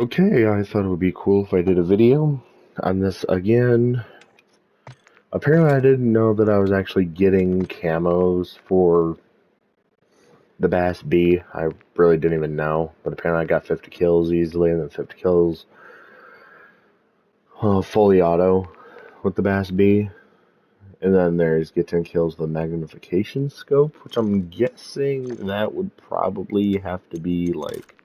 Okay, I thought it would be cool if I did a video on this again. Apparently, I didn't know that I was actually getting camos for the Bass B. I really didn't even know, but apparently I got 50 kills easily, and then 50 kills fully auto with the Bass B. And then there's get 10 kills with the magnification scope, which I'm guessing that would probably have to be like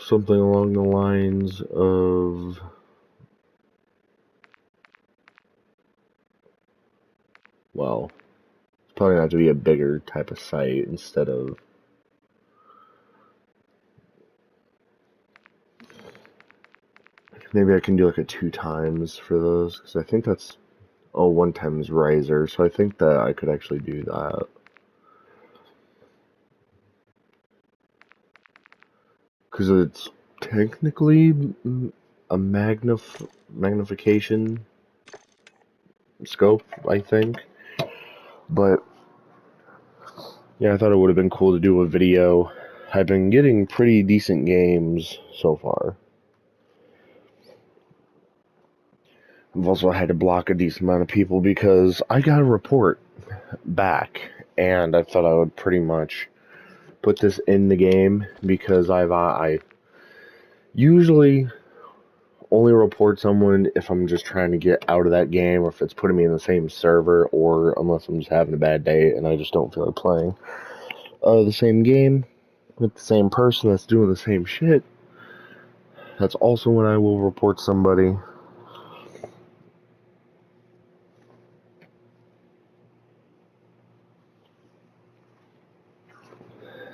something along the lines of, well, it's probably going to have to be a bigger type of sight instead of. Maybe I can do like a 2 times for those, because I think that's, oh, 1 times riser, so I think that I could actually do that. Because it's technically a magnification scope, I think. But yeah, I thought it would have been cool to do a video. I've been getting pretty decent games so far. I've also had to block a decent amount of people because I got a report back, and I thought I would pretty much put this in the game because I usually only report someone if I'm just trying to get out of that game, or if it's putting me in the same server, or unless I'm just having a bad day and I just don't feel like playing the same game with the same person that's doing the same shit. That's also when I will report somebody.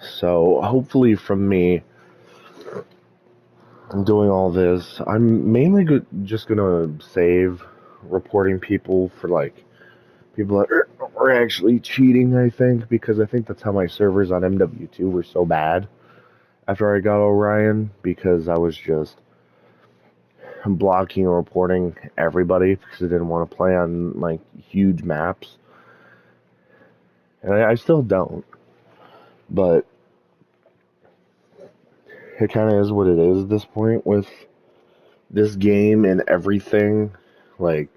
So hopefully from me, I'm doing all this. I'm mainly just gonna save reporting people for like people that are actually cheating, I think, because I think that's how my servers on MW2 were so bad after I got Orion, because I was just blocking and reporting everybody because I didn't want to play on like huge maps. And I still don't. But it kind of is what it is at this point with this game and everything. Like,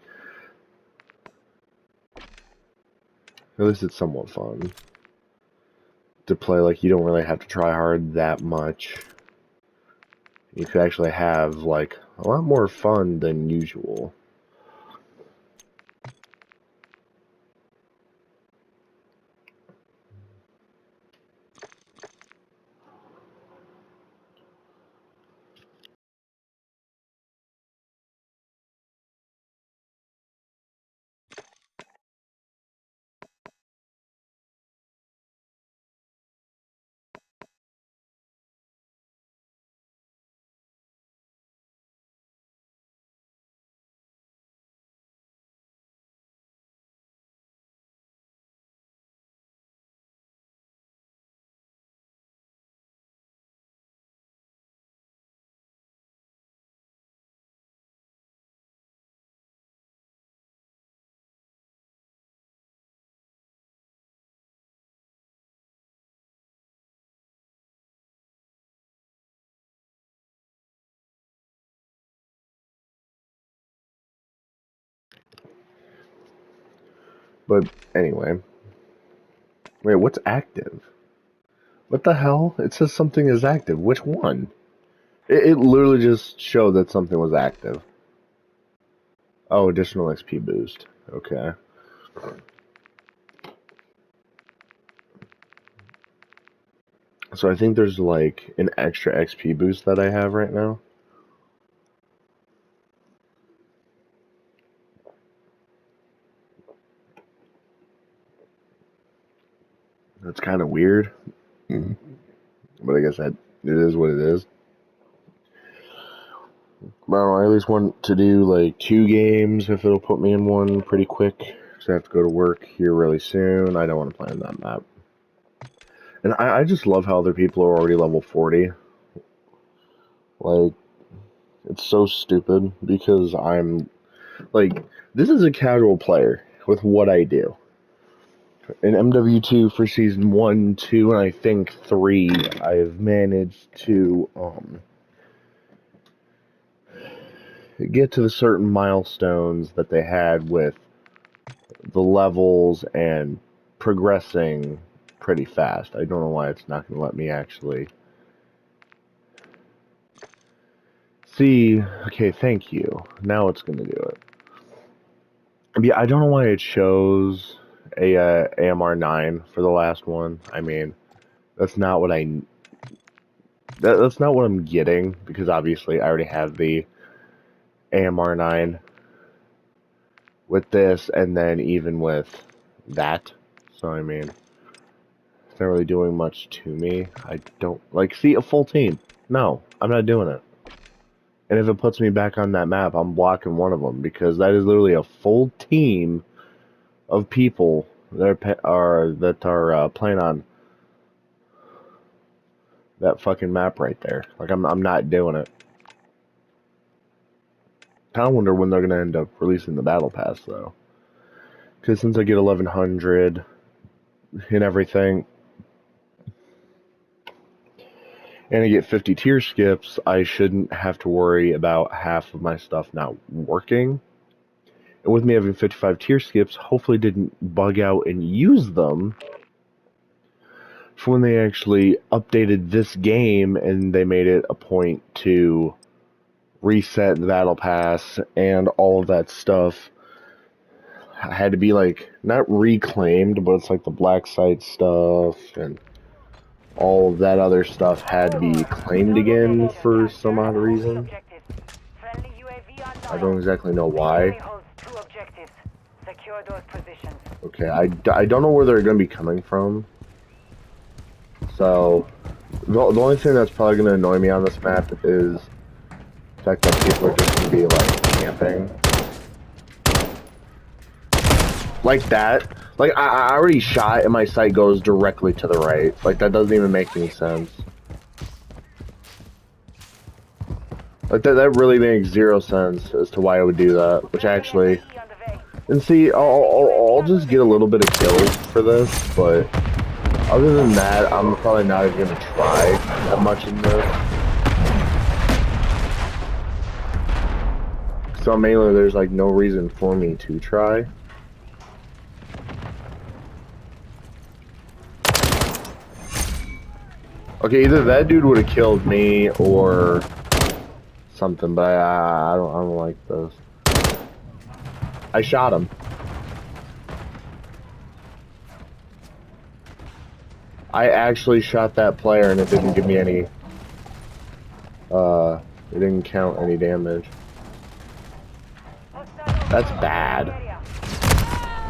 at least it's somewhat fun to play. Like, you don't really have to try hard that much. You could actually have like a lot more fun than usual. But anyway, wait, what's active? What the hell? It says something is active. Which one? It literally just showed that something was active. Oh, additional XP boost. Okay. So I think there's like an extra XP boost that I have right now. That's kind of weird. Mm. But I guess that it is what it is. But I don't know, I at least want to do like 2 games if it'll put me in one pretty quick. Because I have to go to work here really soon. I don't want to play on that map. And I just love how other people are already level 40. Like, it's so stupid because I'm like, this is a casual player with what I do. In MW2 for season 1, 2, and I think 3, I've managed to get to the certain milestones that they had with the levels and progressing pretty fast. I don't know why it's not going to let me actually see. Okay, thank you. Now it's going to do it. Yeah, I don't know why it shows a AMR 9 for the last one. I mean, that's not what that's not what I'm getting, because obviously I already have the AMR 9 with this, and then even with that. So I mean, it's not really doing much to me. I don't like see a full team. No, I'm not doing it. And if it puts me back on that map, I'm blocking one of them, because that is literally a full team of people that are playing on that fucking map right there. Like I'm not doing it. Kind of wonder when they're gonna end up releasing the battle pass though, because since I get 1100 and everything, and I get 50 tier skips, I shouldn't have to worry about half of my stuff not working. And with me having 55 tier skips, hopefully didn't bug out and use them for when they actually updated this game and they made it a point to reset the battle pass and all of that stuff had to be like not reclaimed, but it's like the black site stuff and all of that other stuff had to be claimed again for some odd reason. I don't exactly know why. Okay, I don't know where they're going to be coming from. So, the only thing that's probably going to annoy me on this map is the fact that people are just going to be, like, camping. Like that. Like, I already shot and my sight goes directly to the right. Like, that doesn't even make any sense. Like, that really makes zero sense as to why I would do that. Which actually... And see, I'll just get a little bit of kills for this, but... Other than that, I'm probably not even going to try that much in this. So mainly there's like no reason for me to try. Okay, either that dude would have killed me or something, but I don't like this. I shot him. I actually shot that player and it didn't give me any, it didn't count any damage. That's bad.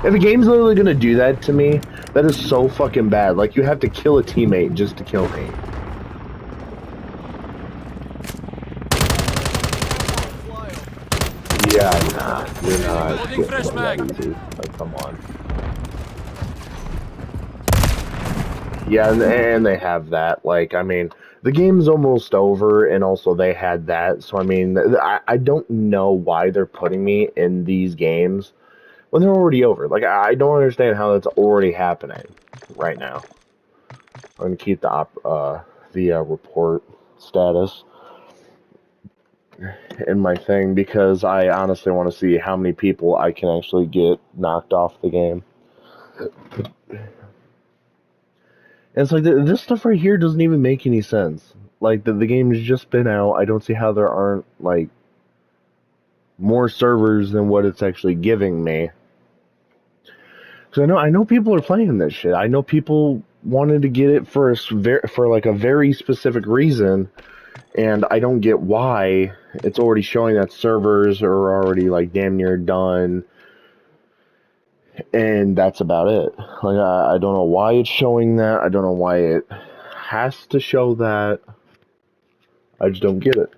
If a game's literally gonna do that to me, that is so fucking bad. Like, you have to kill a teammate just to kill me. Yeah, nah, you're not getting that easy. Like, come on. Yeah, and they have that. Like, I mean, the game's almost over, and also they had that. So, I mean, I don't know why they're putting me in these games when they're already over. Like, I don't understand how that's already happening right now. I'm gonna keep the report status in my thing because I honestly want to see how many people I can actually get knocked off the game. And it's like, this stuff right here doesn't even make any sense. Like, the game's just been out. I don't see how there aren't, like, more servers than what it's actually giving me. Because I know people are playing this shit. I know people wanted to get it for like a very specific reason, and I don't get why it's already showing that servers are already, like, damn near done. And that's about it. Like, I don't know why it's showing that. I don't know why it has to show that. I just don't get it.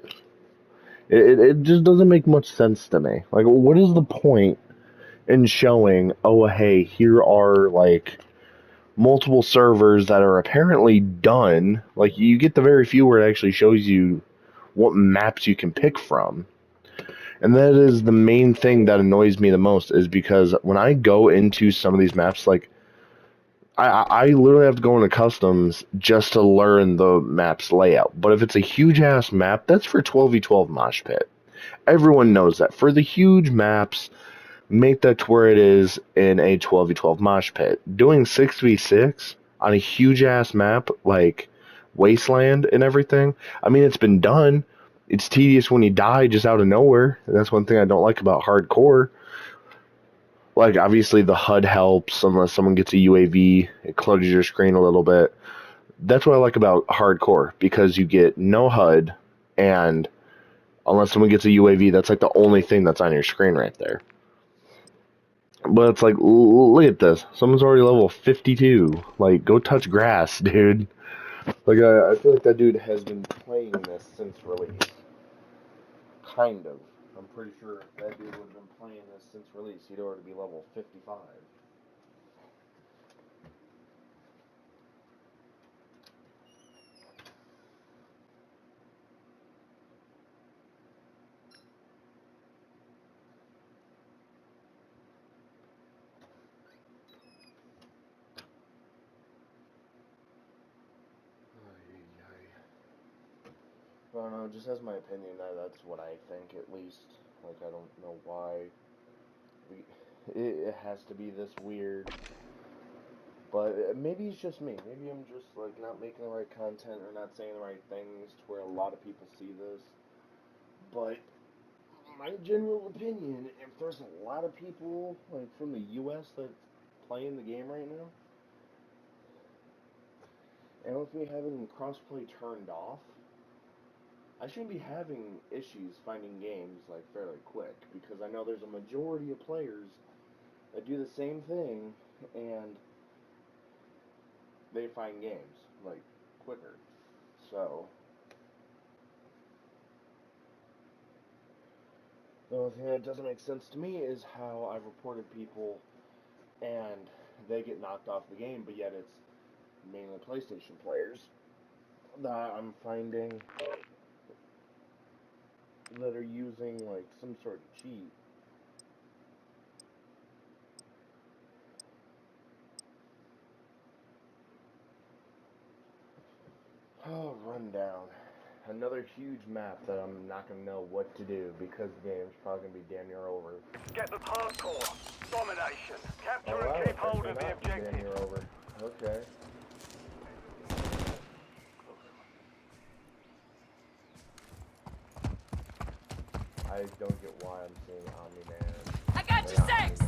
It just doesn't make much sense to me. Like, what is the point in showing, oh, hey, here are, like, multiple servers that are apparently done. Like, you get the very few where it actually shows you what maps you can pick from. And that is the main thing that annoys me the most, is because when I go into some of these maps, like, I literally have to go into customs just to learn the map's layout. But if it's a huge ass map, that's for 12v12 mosh pit. Everyone knows that. For the huge maps, make that to where it is in a 12v12 mosh pit. Doing 6v6 on a huge ass map like Wasteland and everything, I mean, it's been done. It's tedious when you die just out of nowhere. And that's one thing I don't like about hardcore. Like, obviously, the HUD helps unless someone gets a UAV, it clutters your screen a little bit. That's what I like about hardcore, because you get no HUD, and unless someone gets a UAV, that's like the only thing that's on your screen right there. But it's like, look at this. Someone's already level 52. Like, go touch grass, dude. Like, I feel like that dude has been playing this since release. Kind of. I'm pretty sure if that dude would have been playing this since release, he'd already be level 55. I don't know, just as my opinion, that's what I think, at least. Like, I don't know why it has to be this weird. But maybe it's just me. Maybe I'm just, like, not making the right content or not saying the right things to where a lot of people see this. But my general opinion, if there's a lot of people, like, from the U.S. that's playing the game right now, and with me having crossplay turned off, I shouldn't be having issues finding games like fairly quick, because I know there's a majority of players that do the same thing and they find games like quicker. So the only thing that doesn't make sense to me is how I've reported people and they get knocked off the game, but yet it's mainly PlayStation players that I'm finding that are using like some sort of cheat. Oh, rundown. Another huge map that I'm not going to know what to do because the game's probably going to be damn near over. Get the hardcore. Domination. Capture Oh, wow, and keep hold apparently of the not damn objective. near over. Okay. I don't get why I'm seeing Omni-Man. I got you, six!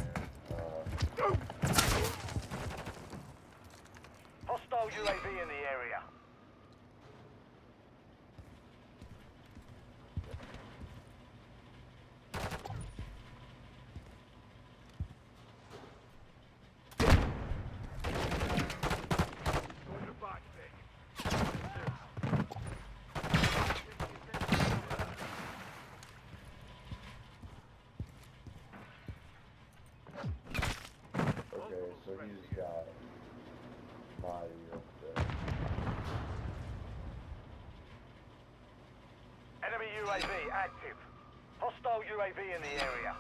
Hostile UAV in the area. Okay, so he's got body up there. Enemy UAV active. Hostile UAV in the area.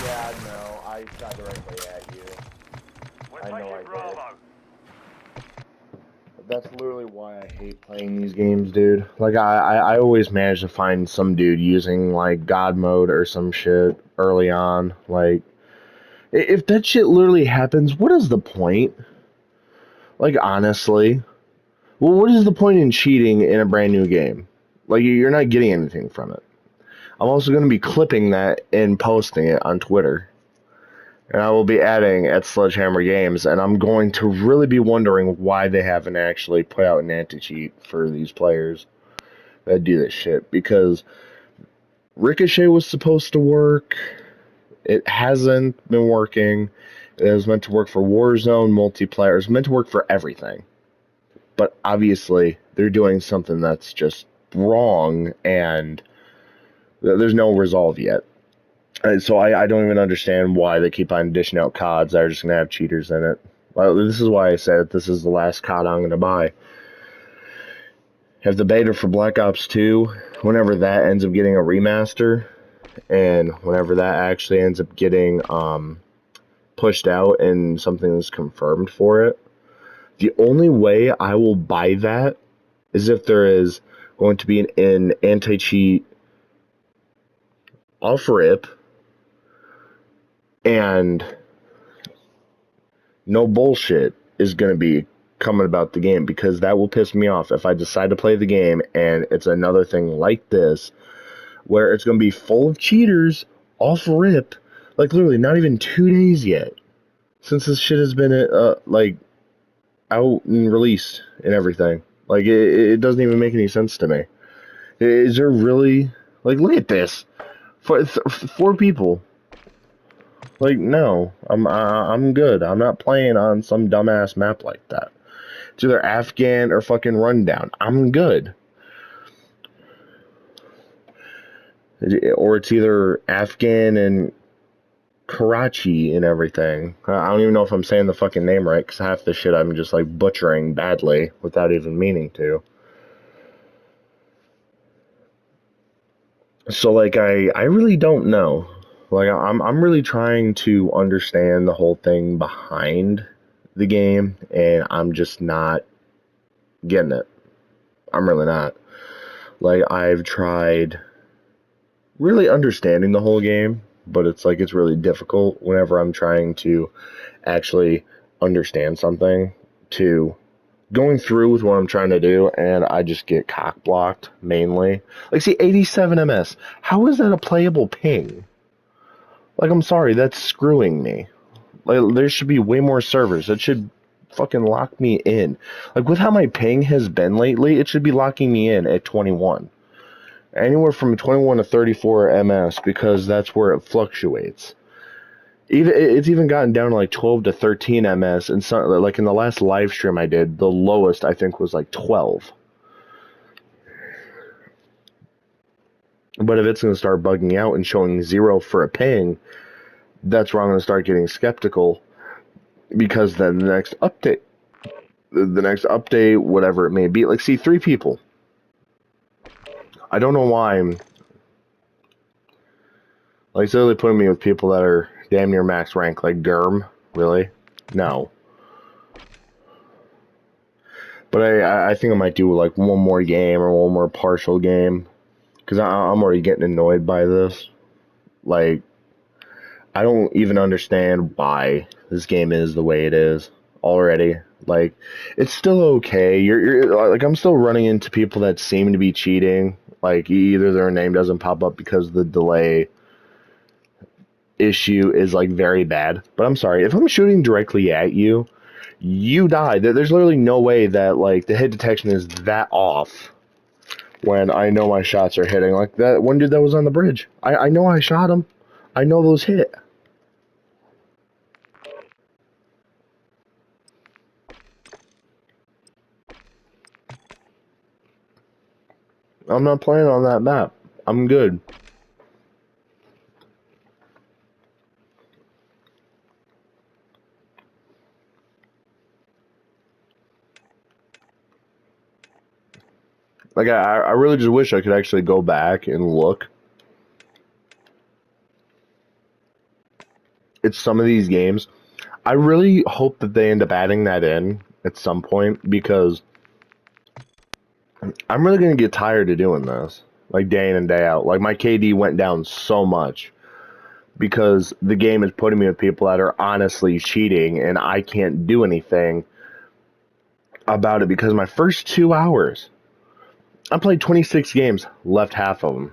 Yeah, no, I shot directly at you. We're I know taking I did. Bravo. That's literally why I hate playing these games, dude. Like, I always manage to find some dude using, like, God mode or some shit early on. Like, if that shit literally happens, what is the point? Like, honestly. Well, what is the point in cheating in a brand new game? Like, you're not getting anything from it. I'm also going to be clipping that and posting it on Twitter. And I will be adding at Sledgehammer Games, and I'm going to really be wondering why they haven't actually put out an anti-cheat for these players that do this shit. Because Ricochet was supposed to work. It hasn't been working. It was meant to work for Warzone multiplayer. It was meant to work for everything. But obviously, they're doing something that's just wrong, and there's no resolve yet. So I don't even understand why they keep on dishing out CODs that are just going to have cheaters in it. Well, this is why I said this is the last COD I'm going to buy. have the beta for Black Ops 2, whenever that ends up getting a remaster, and whenever that actually ends up getting pushed out and something is confirmed for it, the only way I will buy that is if there is going to be an anti-cheat off-rip and no bullshit is going to be coming about the game, because that will piss me off if I decide to play the game and it's another thing like this where it's going to be full of cheaters off rip, like literally not even 2 days yet since this shit has been like out and released and everything. Like it doesn't even make any sense to me. Is there really, like, look at this, 4 people. Like, no, I'm good. I'm not playing on some dumbass map like that. It's either Afghan or fucking Rundown. I'm good. Or it's either Afghan and Karachi and everything. I don't even know if I'm saying the fucking name right, because half the shit I'm just like butchering badly without even meaning to. So like I really don't know. Like I'm really trying to understand the whole thing behind the game, and I'm just not getting it. I'm really not. Like I've tried really understanding the whole game, but it's like it's really difficult whenever I'm trying to actually understand something to going through with what I'm trying to do, and I just get cock blocked mainly. Like, see, 87 ms. How is that a playable ping? Like, I'm sorry, that's screwing me. Like, there should be way more servers. That should fucking lock me in. Like, with how my ping has been lately, it should be locking me in at 21. Anywhere from 21 to 34 ms, because that's where it fluctuates. It's even gotten down to like 12 to 13 ms, and some, like in the last live stream I did, the lowest I think was like 12. But if it's going to start bugging out and showing 0 for a ping, that's where I'm going to start getting skeptical, because then the next update, whatever it may be, like, see, 3 people. I don't know why I'm like literally putting me with people that are damn near max rank, like Germ. Really? No. But I think I might do like one more game or one more partial game, because I'm already getting annoyed by this. Like, I don't even understand why this game is the way it is already. Like, it's still okay. You're like, I'm still running into people that seem to be cheating. Like, either their name doesn't pop up because the delay issue is like very bad. But I'm sorry, if I'm shooting directly at you, you die. There's literally no way that like the hit detection is that off when I know my shots are hitting. Like that one dude that was on the bridge. I know I shot him. I know those hit. I'm not playing on that map. I'm good. Like I really just wish I could actually go back and look at some of these games. I really hope that they end up adding that in at some point, because I'm really gonna get tired of doing this, like day in and day out. Like my KD went down so much because the game is putting me with people that are honestly cheating, and I can't do anything about it, because my first 2 hours, I played 26 games, left half of them,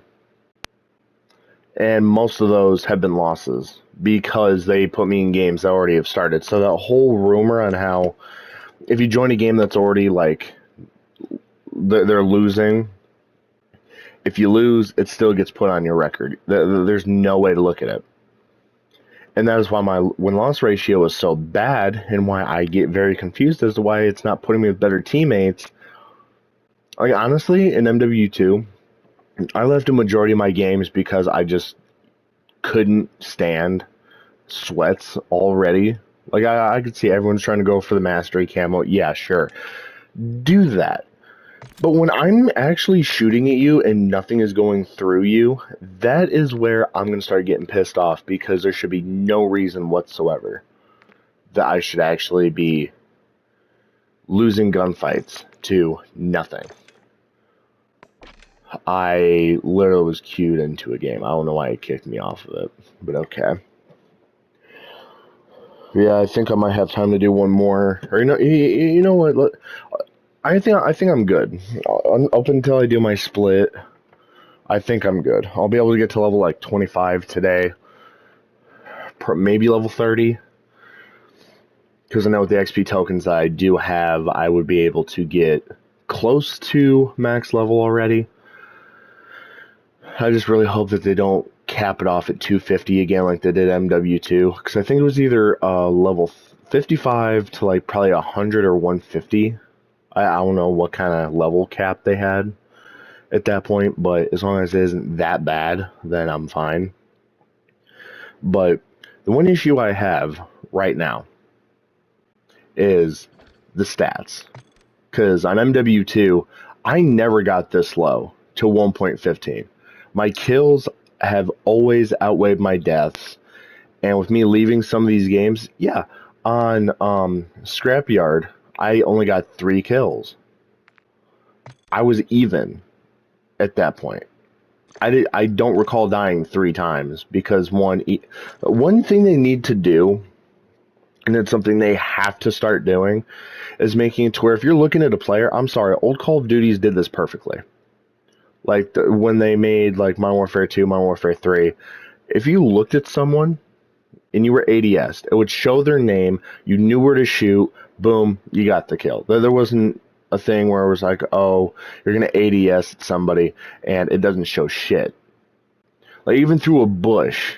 and most of those have been losses because they put me in games that already have started. So that whole rumor on how if you join a game that's already like they're losing, if you lose, it still gets put on your record. There's no way to look at it. And that is why my win-loss ratio is so bad, and why I get very confused as to why it's not putting me with better teammates. Like, honestly, in MW2, I left a majority of my games because I just couldn't stand sweats already. Like, I could see everyone's trying to go for the mastery camo. Yeah, sure. Do that. But when I'm actually shooting at you and nothing is going through you, that is where I'm going to start getting pissed off because there should be no reason whatsoever that I should actually be losing gunfights to nothing. I literally was queued into a game. I don't know why it kicked me off of it, but okay. Yeah, I think I might have time to do one more. Or you know what? I think I'm good. Up until I do my split, I think I'm good. I'll be able to get to level like 25 today, maybe level 30. Because I know with the XP tokens that I do have, I would be able to get close to max level already. I just really hope that they don't cap it off at 250 again like they did MW2. Because I think it was either level 55 to like probably 100 or 150. I don't know what kind of level cap they had at that point, but as long as it isn't that bad, then I'm fine. But the one issue I have right now is the stats. Because on MW2, I never got this low to 1.15. My kills have always outweighed my deaths. And with me leaving some of these games, yeah, on Scrapyard, I only got 3 kills. I was even at that point. I don't recall dying 3 times because one thing they need to do, and it's something they have to start doing, is making it to where if you're looking at a player, I'm sorry, old Call of Duties did this perfectly. Like when they made like Modern Warfare 2, Modern Warfare 3, if you looked at someone and you were ADS, it would show their name, you knew where to shoot, boom, you got the kill. There wasn't a thing where it was like, oh, you're going to ADS at somebody and it doesn't show shit. Like even through a bush,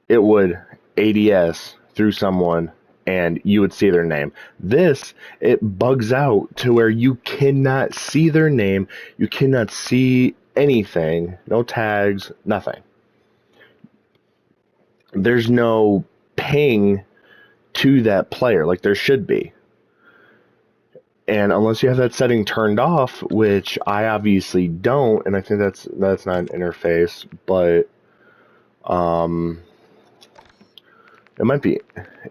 it would ADS through someone and you would see their name. This, it bugs out to where you cannot see their name, you cannot see anything, no tags, nothing. There's no ping to that player like there should be. And unless you have that setting turned off, which I obviously don't, and I think that's not an interface, but it might be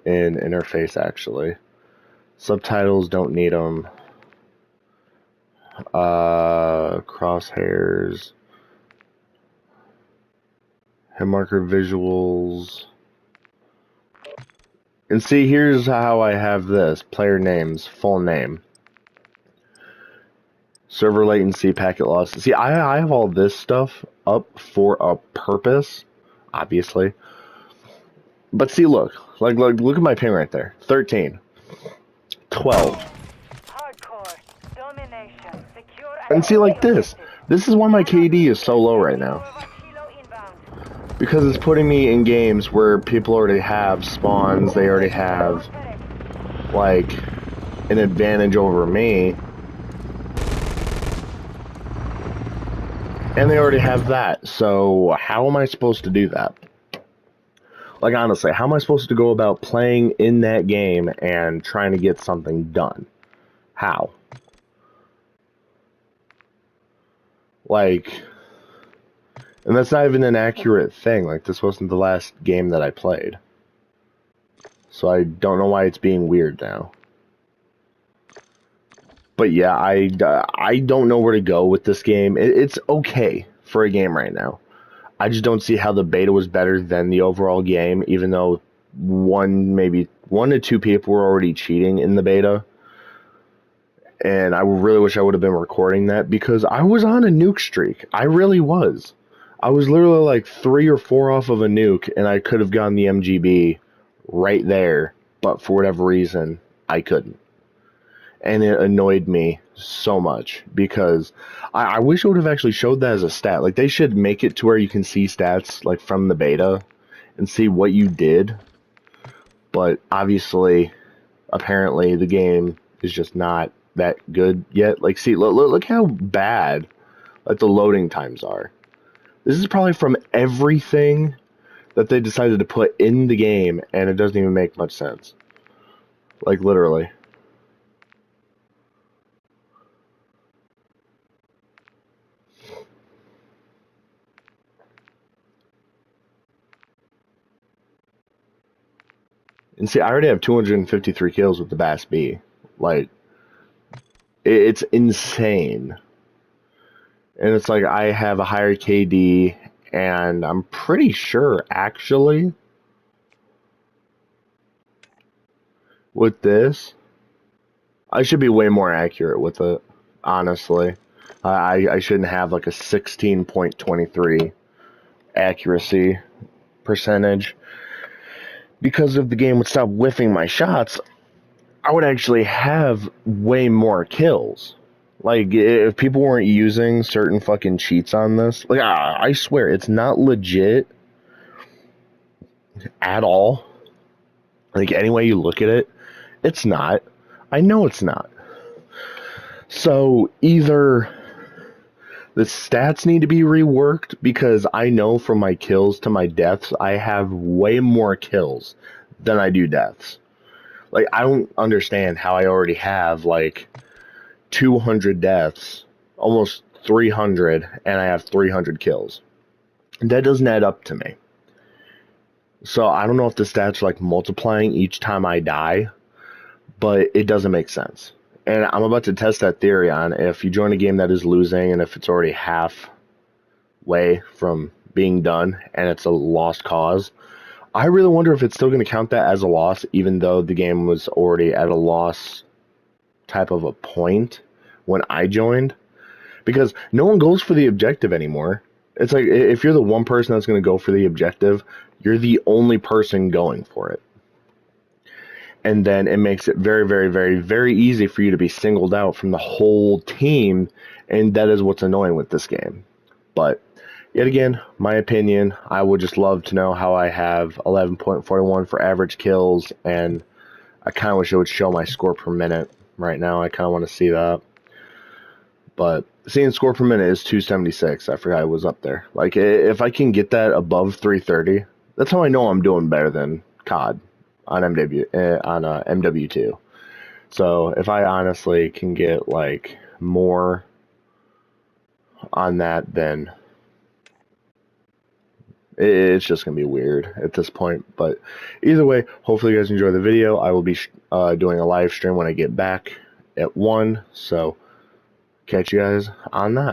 an interface actually. Subtitles don't need them. Crosshairs, hit marker visuals. And see, here's how I have this. Player names, full name. Server latency, packet loss. See, I have all this stuff up for a purpose, obviously. But see, look at my ping right there. 13. 12. Hardcore. Domination. Secure And see, like this. This is why my KD is so low right now. Because it's putting me in games where people already have spawns, they already have, like, an advantage over me. And they already have that, so how am I supposed to do that? Like, honestly, how am I supposed to go about playing in that game and trying to get something done? How? Like, and that's not even an accurate thing. Like, this wasn't the last game that I played. So I don't know why it's being weird now. But yeah, I don't know where to go with this game. It's okay for a game right now. I just don't see how the beta was better than the overall game, even though maybe one to two people were already cheating in the beta. And I really wish I would have been recording that because I was on a nuke streak. I really was. I was literally like 3 or 4 off of a nuke, and I could have gotten the MGB right there, but for whatever reason, I couldn't. And it annoyed me so much because I wish it would have actually showed that as a stat. Like, they should make it to where you can see stats like from the beta and see what you did. But obviously, apparently, the game is just not that good yet. Like, see, look how bad like the loading times are. This is probably from everything that they decided to put in the game, and it doesn't even make much sense. Like, literally. And see, I already have 253 kills with the Bass B. Like, it's insane. And it's like I have a higher KD, and I'm pretty sure, actually, with this, I should be way more accurate with it, honestly. I shouldn't have like a 16.23 accuracy percentage. Because if the game would stop whiffing my shots, I would actually have way more kills. Like, if people weren't using certain fucking cheats on this, like, I swear, it's not legit at all. Like, any way you look at it, it's not. I know it's not. So, either the stats need to be reworked, because I know from my kills to my deaths, I have way more kills than I do deaths. Like, I don't understand how I already have, like, 200 deaths, almost 300, and I have 300 kills. That doesn't add up to me. So I don't know if the stats are like multiplying each time I die, but it doesn't make sense. And I'm about to test that theory on if you join a game that is losing and if it's already halfway from being done and it's a lost cause. I really wonder if it's still going to count that as a loss, even though the game was already at a loss type of a point when I joined, because no one goes for the objective anymore. It's like if you're the one person that's going to go for the objective, you're the only person going for it. And then it makes it very, very, very, very easy for you to be singled out from the whole team, and that is what's annoying with this game. But yet again, my opinion, I would just love to know how I have 11.41 for average kills, and I kind of wish it would show my score per minute right now. I kind of want to see that. But seeing score per minute is 276. I forgot it was up there. Like, if I can get that above 330, that's how I know I'm doing better than COD on MW2. So if I honestly can get like more on that, then it's just gonna be weird at this point. But either way, hopefully you guys enjoy the video. I will be doing a live stream when I get back at 1. So catch you guys on that.